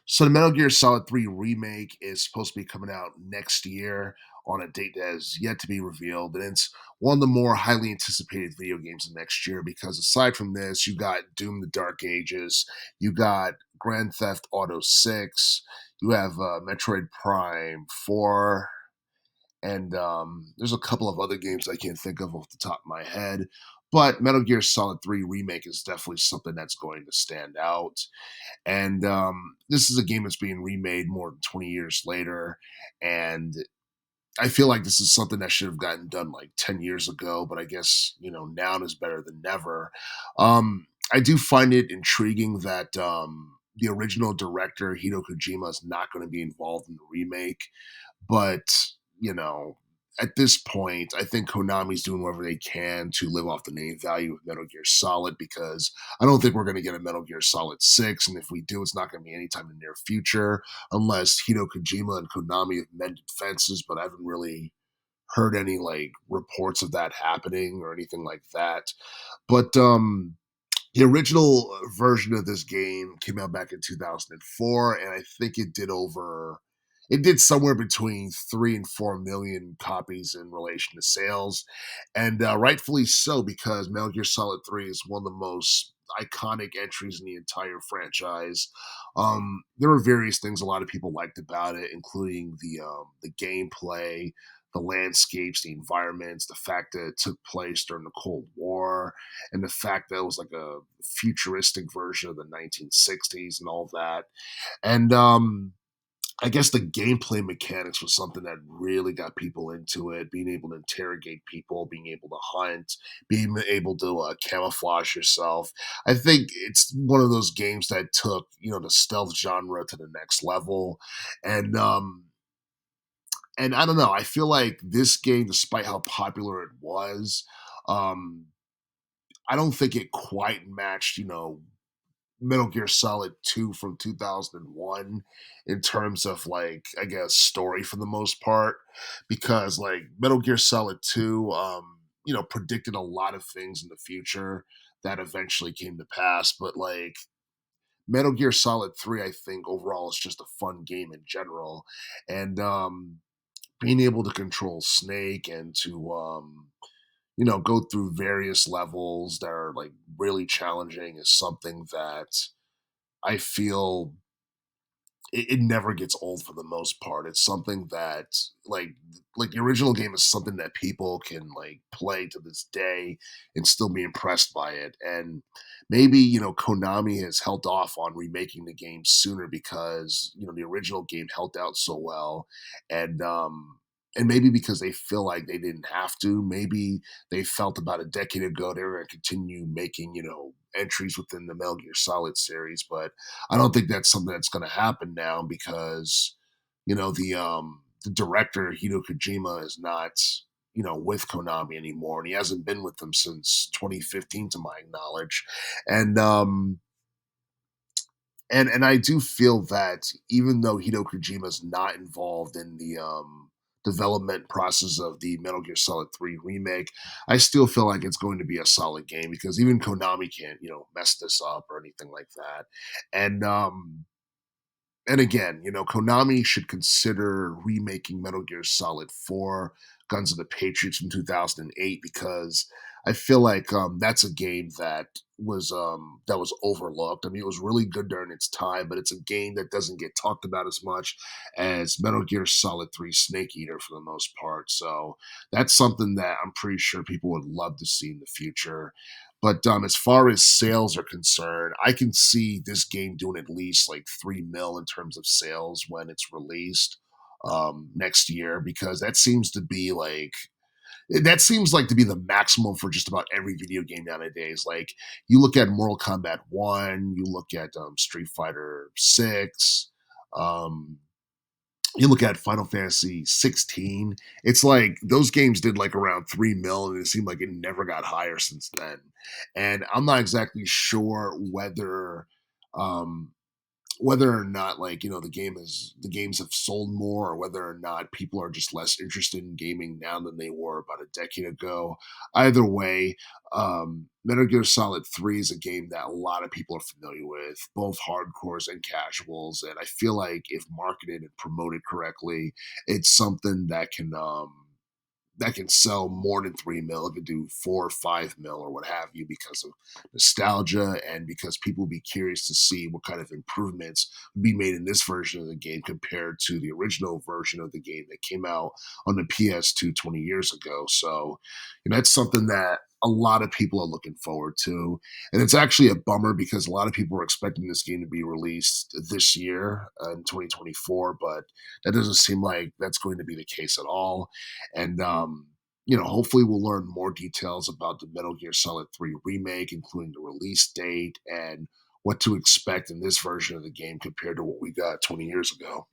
So the Metal Gear Solid 3 remake is supposed to be coming out next year on a date that has yet to be revealed. And it's one of the more highly anticipated video games of next year because aside from this, you got Doom the Dark Ages, you got Grand Theft Auto 6, you have Metroid Prime 4, and there's a couple of other games I can't think of off the top of my head. But Metal Gear Solid 3 Remake is definitely something that's going to stand out. And this is a game that's being remade more than 20 years later. And I feel like this is something that should have gotten done like 10 years ago, but I guess, now is better than never. I do find it intriguing that the original director, Hideo Kojima, is not going to be involved in the remake. But, you know, at this point, I think Konami's doing whatever they can to live off the name value of Metal Gear Solid because I don't think we're going to get a Metal Gear Solid 6. And if we do, it's not going to be anytime in the near future unless Hideo Kojima and Konami have mended fences. But I haven't really heard any like reports of that happening or anything like that. But the original version of this game came out back in 2004, and I think it did somewhere between 3 and 4 million copies in relation to sales, and rightfully so because Metal Gear Solid 3 is one of the most iconic entries in the entire franchise. There were various things a lot of people liked about it, including the gameplay, the landscapes, the environments, the fact that it took place during the Cold War, and the fact that it was like a futuristic version of the 1960s and all that. And I guess the gameplay mechanics was something that really got people into it. Being able to interrogate people, being able to hunt, being able to camouflage yourself. I think it's one of those games that took the stealth genre to the next level, and I don't know. I feel like this game, despite how popular it was, um, I don't think it quite matched Metal Gear Solid 2 from 2001 in terms of like I guess story for the most part because like Metal Gear Solid 2 predicted a lot of things in the future that eventually came to pass, but like Metal Gear Solid 3 I think overall is just a fun game in general, and being able to control Snake and to go through various levels that are like really challenging is something that I feel it never gets old for the most part. It's something that like the original game is something that people can like play to this day and still be impressed by it. And maybe, Konami has held off on remaking the game sooner because, the original game held out so well. And maybe because they feel like they didn't have to. Maybe they felt about a decade ago they were going to continue making, entries within the Metal Gear Solid series, but I don't think that's something that's going to happen now because the director Hideo Kojima is not with Konami anymore, and he hasn't been with them since 2015 to my knowledge, and and I do feel that even though Hideo Kojima is not involved in the development process of the Metal Gear Solid 3 remake, I still feel like it's going to be a solid game because even Konami can't, mess this up or anything like that. And and again, Konami should consider remaking Metal Gear Solid 4 Guns of the Patriots from 2008 because I feel like that's a game that was overlooked. I mean, it was really good during its time, but it's a game that doesn't get talked about as much as Metal Gear Solid 3 Snake Eater for the most part. So that's something that I'm pretty sure people would love to see in the future. But as far as sales are concerned, I can see this game doing at least like 3 mil in terms of sales when it's released next year because that seems like to be the maximum for just about every video game nowadays. Like you look at Mortal Kombat 1, you look at Street Fighter 6, um, you look at Final Fantasy 16, it's like those games did like around 3 mil and it seemed like it never got higher since then. And I'm not exactly sure um whether or not the games have sold more, or whether or not people are just less interested in gaming now than they were about a decade ago. Either way, Metal Gear Solid 3 is a game that a lot of people are familiar with, both hardcores and casuals. And I feel like if marketed and promoted correctly, it's something that can sell more than 3 mil. It could do 4 or 5 mil or what have you because of nostalgia and because people will be curious to see what kind of improvements would be made in this version of the game compared to the original version of the game that came out on the PS2 20 years ago. So, that's something that a lot of people are looking forward to. And it's actually a bummer because a lot of people were expecting this game to be released this year in 2024, but that doesn't seem like that's going to be the case at all. And hopefully we'll learn more details about the Metal Gear Solid 3 remake, including the release date and what to expect in this version of the game compared to what we got 20 years ago.